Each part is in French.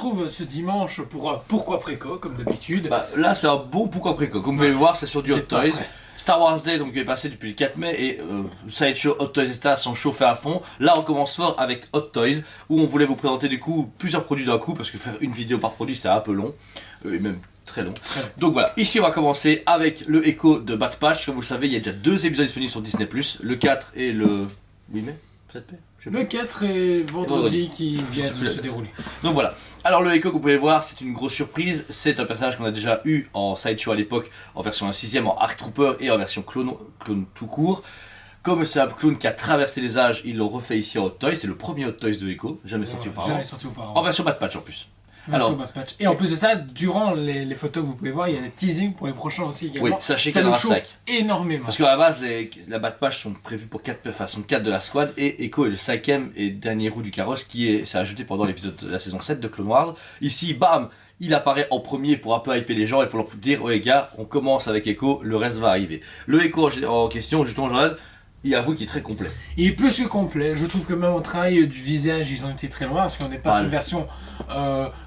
retrouve ce dimanche pour Pourquoi Préco, comme d'habitude. Bah, là, c'est un bon Pourquoi Préco. Comme vous pouvez le voir, c'est sur du Hot Toys. Star Wars Day donc, est passé depuis le 4 mai et Sideshow, Hot Toys et Star sont chauffés à fond. Là, on commence fort avec Hot Toys où on voulait vous présenter du coup plusieurs produits d'un coup parce que faire une vidéo par produit, c'est un peu long et même très long. Donc voilà, ici on va commencer avec le Echo de Bad Patch. Comme vous le savez, il y a déjà 2 épisodes disponibles sur Disney+, le 4 et le 8 mai, 7 mai. Le 4 est vendredi qui vient de se dérouler. Donc voilà. Alors le Echo que vous pouvez voir, c'est une grosse surprise. C'est un personnage qu'on a déjà eu en Sideshow à l'époque, en version 6ème, en Arc Trooper et en version clone tout court. Comme c'est un clone qui a traversé les âges, ils l'ont refait ici en Hot Toys. C'est le premier Hot Toys de Echo, jamais sorti auparavant. En version Bad Patch en plus. Alors, et en plus de ça, durant les photos que vous pouvez voir, il y a des teasings pour les prochains aussi également. Oui, sachez qu'il y en aura 5. Énormément. Parce qu'à la base, la Bad Patch sont prévues pour 4 de la squad et Echo est le 5ème et dernier roue du carrosse qui s'est ajouté pendant l'épisode de la saison 7 de Clone Wars. Ici, bam, il apparaît en premier pour un peu hyper les gens et pour leur dire, oh les gars, on commence avec Echo, le reste va arriver. Le Echo en question, justement, Jordan, il avoue qu'il est très complet. Il est plus que complet. Je trouve que même au travail du visage, ils ont été très loin parce qu'on n'est pas sur une version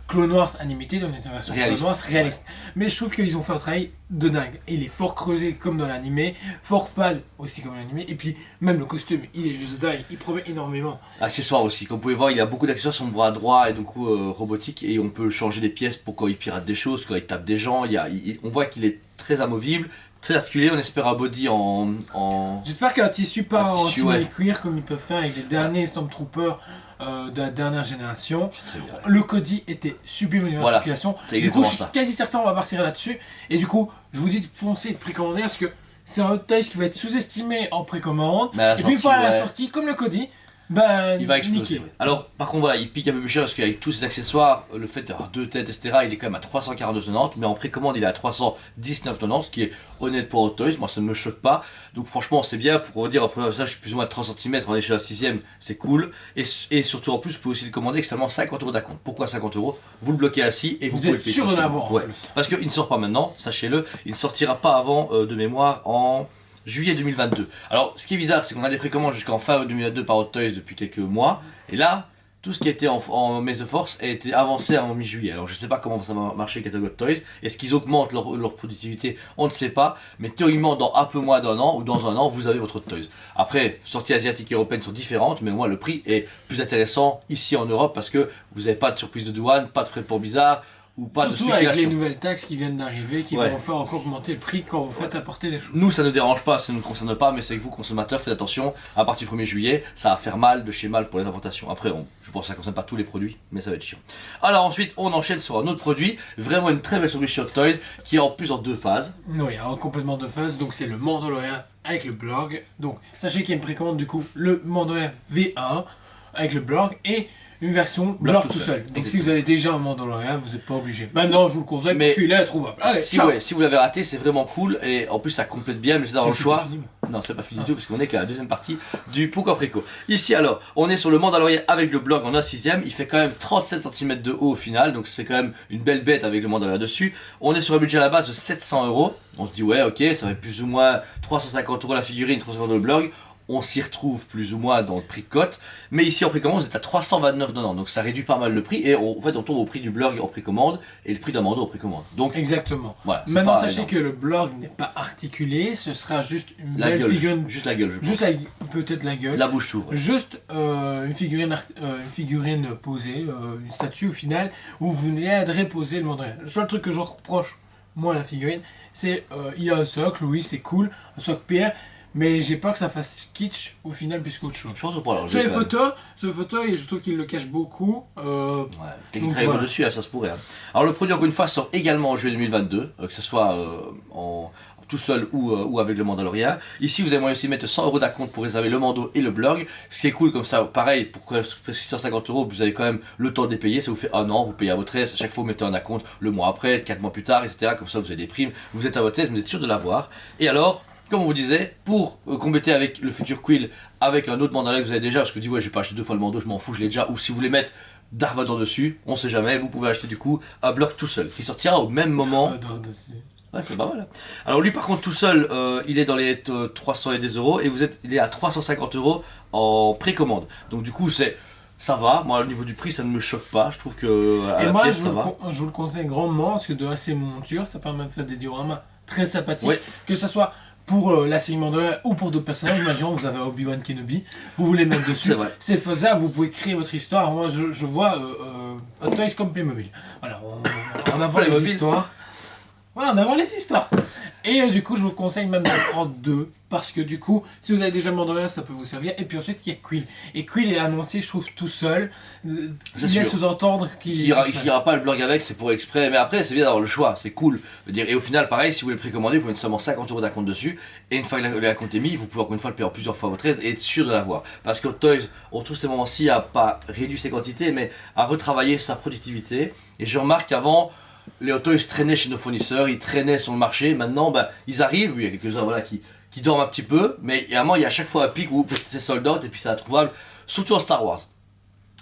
Clone Wars Unlimited, on est sur une version Clone Wars réaliste. Mais je trouve qu'ils ont fait un travail de dingue. Il est fort creusé comme dans l'animé, fort pâle aussi comme dans l'animé. Et puis même le costume, il est juste dingue. Il promet énormément. Accessoires aussi. Comme vous pouvez voir, il y a beaucoup d'accessoires sur son bras droit et du coup robotique et on peut changer des pièces pour quand il pirate des choses, quand il tape des gens. On voit qu'il est très amovible. Très articulé, on espère un body en... J'espère qu'un tissu pas en simili-cuir comme ils peuvent faire avec les derniers Stormtroopers de la dernière génération. Le Cody était sublime au niveau d'articulation. Du coup, je suis quasi certain on va partir là-dessus. Et du coup, je vous dis de foncer et de précommander parce que c'est un Hot Toys qui va être sous-estimé en précommande. Et puis, à la sortie, comme le Cody, il va exploser. Alors, par contre, voilà, il pique un peu plus cher parce qu'avec tous ses accessoires, le fait d'avoir 2 têtes, etc., il est quand même à 349,90, mais en précommande, il est à 319,90, ce qui est honnête pour Hot Toys. Moi, ça ne me choque pas. Donc, franchement, c'est bien pour dire, après ça, je suis plus ou moins à 30 cm, on est chez la 6ème, c'est cool. Et surtout, en plus, vous pouvez aussi le commander avec seulement 50 € d'acompte. Pourquoi 50 €? Vous le bloquez assis et vous pouvez êtes sûr d'en avoir. Ouais. Parce qu'il ne sort pas maintenant, sachez-le, il ne sortira pas avant de mémoire en juillet 2022. Alors, ce qui est bizarre, c'est qu'on a des précommandes jusqu'en fin 2022 par Hot Toys depuis quelques mois. Et là, tout ce qui était en Maze of Force a été avancé en mi-juillet. Alors, je ne sais pas comment ça va marcher le catalogue Hot Toys. Est-ce qu'ils augmentent leur productivité? On ne sait pas. Mais théoriquement, dans un peu moins d'un an ou dans un an, vous avez votre Hot Toys. Après, sorties asiatiques et européennes sont différentes, mais au moins le prix est plus intéressant ici en Europe parce que vous n'avez pas de surprise de douane, pas de frais de port bizarre. Ou pas surtout de avec les nouvelles taxes qui viennent d'arriver, qui vont faire encore augmenter le prix quand vous faites apporter des choses. Nous ça ne dérange pas, ça ne nous concerne pas, mais c'est que vous consommateurs faites attention, à partir du 1er juillet, ça va faire mal de chez mal pour les importations. Après, je pense que ça ne concerne pas tous les produits, mais ça va être chiant. Alors ensuite, on enchaîne sur un autre produit, vraiment une très belle surprise chez Hot Toys, qui est en plus en 2 phases. Oui, complètement 2 phases, donc c'est le Mandalorian avec le blog. Donc sachez qu'il y a une précommande du coup, le Mandalorian V1 avec le blog et une version blog tout seul. Donc si vous avez déjà un Mandalorian, vous n'êtes pas obligé. Maintenant, je vous le conseille parce qu'il est introuvable. Allez, si vous l'avez raté, c'est vraiment cool et en plus ça complète bien, mais c'est dans le choix. Non, c'est pas fini du tout parce qu'on est qu'à la deuxième partie du Pourquoi Préco. Ici alors, on est sur le Mandalorian avec le blog en 1/6ème. Il fait quand même 37 cm de haut au final, donc c'est quand même une belle bête avec le Mandalorian dessus. On est sur un budget à la base de 700 €. On se dit ouais, ok, ça va être plus ou moins 350 € la figurine, 350 € le blog. On s'y retrouve plus ou moins dans le prix de cote, mais ici en précommande vous êtes à 329,90, donc ça réduit pas mal le prix et en fait on tombe au prix du blog en précommande et le prix d'un Mando en précommande. Donc exactement. Voilà, maintenant sachez que le blog n'est pas articulé, ce sera juste une belle figurine, juste la gueule, je pense. Juste peut-être la gueule, la bouche s'ouvre. Juste une figurine posée, une statue au final où vous viendrez poser le Mandalorian. Le seul truc que je reproche moi à la figurine, c'est il y a un socle, oui c'est cool, un socle pierre. Mais j'ai peur que ça fasse kitsch au final plus qu'autre chose. Je pense que pour la sur les photos, je trouve qu'il le cache beaucoup. Quelqu'un qui travaille dessus, ça se pourrait. Hein. Alors le produit encore une fois sort également en juillet 2022, que ce soit tout seul ou avec le Mandalorian. Ici vous avez moyen aussi de mettre 100 € d'acompte pour réserver le Mando et le blog. Ce qui est cool comme ça, pareil, pour presque 650 €, vous avez quand même le temps de les payer. Ça vous fait un an, vous payez à votre aise. Chaque fois vous mettez un acompte le mois après, 4 mois plus tard, etc. Comme ça vous avez des primes, vous êtes à votre aise, vous êtes sûr de l'avoir. Et alors, comme on vous disait, pour compléter avec le futur Quill, avec un autre Mandalorian que vous avez déjà, parce que vous dites ouais j'ai pas acheté 2 fois le Mando, je m'en fous, je l'ai déjà, ou si vous voulez mettre Darth Vader dessus, on sait jamais, vous pouvez acheter du coup un bloc tout seul, qui sortira au même moment. Ouais, c'est pas mal. Alors lui par contre tout seul, il est dans les 300 et des euros, et il est à 350 € en précommande. Donc du coup c'est Ça va, moi au niveau du prix ça ne me choque pas, je trouve que à la pièce, je vous le conseille grandement parce que de assez monture, ça permet de faire des dioramas très sympathiques, que ce soit pour la série Mandalorian ou pour d'autres personnages. Imaginons vous avez Obi-Wan Kenobi, vous voulez mettre dessus, c'est faisable, vous pouvez créer votre histoire. Moi je vois Hot Toys comme Playmobil. Voilà, on a voir les histoires. Voilà, on a voir les histoires. Et du coup, je vous conseille même d'en prendre 2. Parce que du coup, si vous avez déjà Mandalorian, ça peut vous servir. Et puis ensuite, il y a Quill. Et Quill est annoncé, je trouve, tout seul. Il laisse sous-entendre qu'il n'y aura pas le blog avec, c'est pour exprès. Mais après, c'est bien d'avoir le choix, c'est cool. Et au final, pareil, si vous voulez le précommander, vous pouvez mettre seulement 50 € d'acompte dessus. Et une fois que l'acompte est mis, vous pouvez encore une fois le payer en plusieurs fois votre aise et être sûr de l'avoir. Parce que Toys, on trouve ces moments-ci à pas réduire ses quantités, mais à retravailler sa productivité. Et je remarque qu'avant, les Hot Toys traînaient chez nos fournisseurs, ils traînaient sur le marché. Maintenant, ils arrivent, il y a quelques-uns qui dorment un petit peu, mais il y a à chaque fois un pic où c'est sold out et puis c'est introuvable, surtout en Star Wars.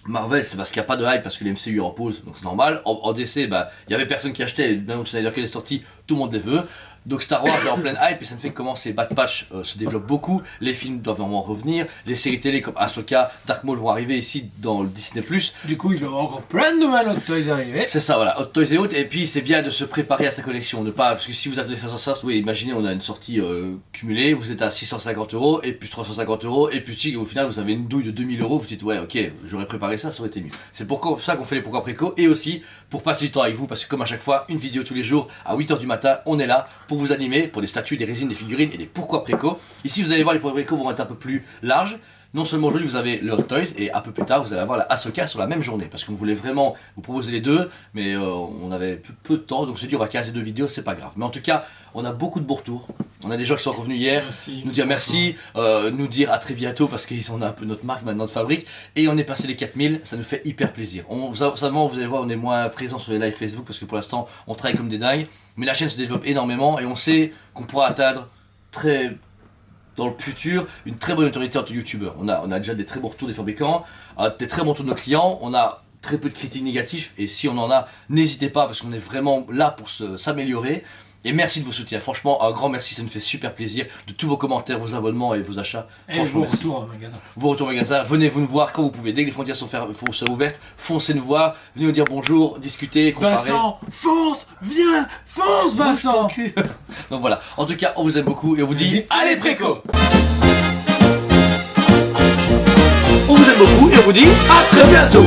Marvel, c'est parce qu'il n'y a pas de hype, parce que les MCU repose, donc c'est normal. En DC, il y avait personne qui achetait, même si Snyder Cut est sorti, tout le monde les veut. Donc Star Wars est en pleine hype et ça me fait que comment ces Bad Batch se développent beaucoup. Les films doivent vraiment revenir. Les séries télé comme Ahsoka, Dark Maul vont arriver ici dans le Disney+. Du coup, il va y avoir encore plein de nouvelles Hot Toys arriver. C'est ça, voilà, Hot Toys et autres. Et puis c'est bien de se préparer à sa collection. Parce que si vous attendez 560, oui, imaginez, on a une sortie cumulée, vous êtes à 650 € et puis 350 € et puis au final vous avez une douille de 2000 €. Vous dites, ouais, ok, j'aurais préparé ça, ça aurait été mieux. C'est pour ça qu'on fait les pourquoi préco et aussi pour passer du temps avec vous. Parce que comme à chaque fois, une vidéo tous les jours à 8h du matin, on est là pour vous animer, pour des statues, des résines, des figurines et des pourquoi préco. Ici vous allez voir, les pourquoi préco vont être un peu plus larges. Non seulement aujourd'hui vous avez le Hot Toys et un peu plus tard vous allez avoir la Ahsoka sur la même journée parce qu'on voulait vraiment vous proposer les deux, mais on avait peu de temps, donc on s'est dit on va caser 2 vidéos, c'est pas grave. Mais en tout cas, on a beaucoup de beaux retours. On a des gens qui sont revenus hier, nous dire merci, nous dire à très bientôt parce qu'ils ont un peu notre marque maintenant de fabrique et on est passé les 4000, ça nous fait hyper plaisir. Vous allez voir, on est moins présent sur les lives Facebook parce que pour l'instant on travaille comme des dingues, mais la chaîne se développe énormément et on sait qu'on pourra atteindre dans le futur une très bonne autorité entre youtubeurs. On a déjà des très bons retours des fabricants, des très bons retours de nos clients, on a très peu de critiques négatives et si on en a, n'hésitez pas parce qu'on est vraiment là pour s'améliorer. Et merci de vos soutiens, franchement un grand merci, ça nous fait super plaisir de tous vos commentaires, vos abonnements et vos achats. Et vos retours au magasin. Vos retours au magasin, venez vous nous voir quand vous pouvez, dès que les frontières sont ouvertes, foncez nous voir, venez nous dire bonjour, discuter, comparer. Vincent, fonce, viens, fonce Vincent. Donc voilà, en tout cas on vous aime beaucoup et on vous dit allez préco. On vous aime beaucoup et on vous dit à très bientôt.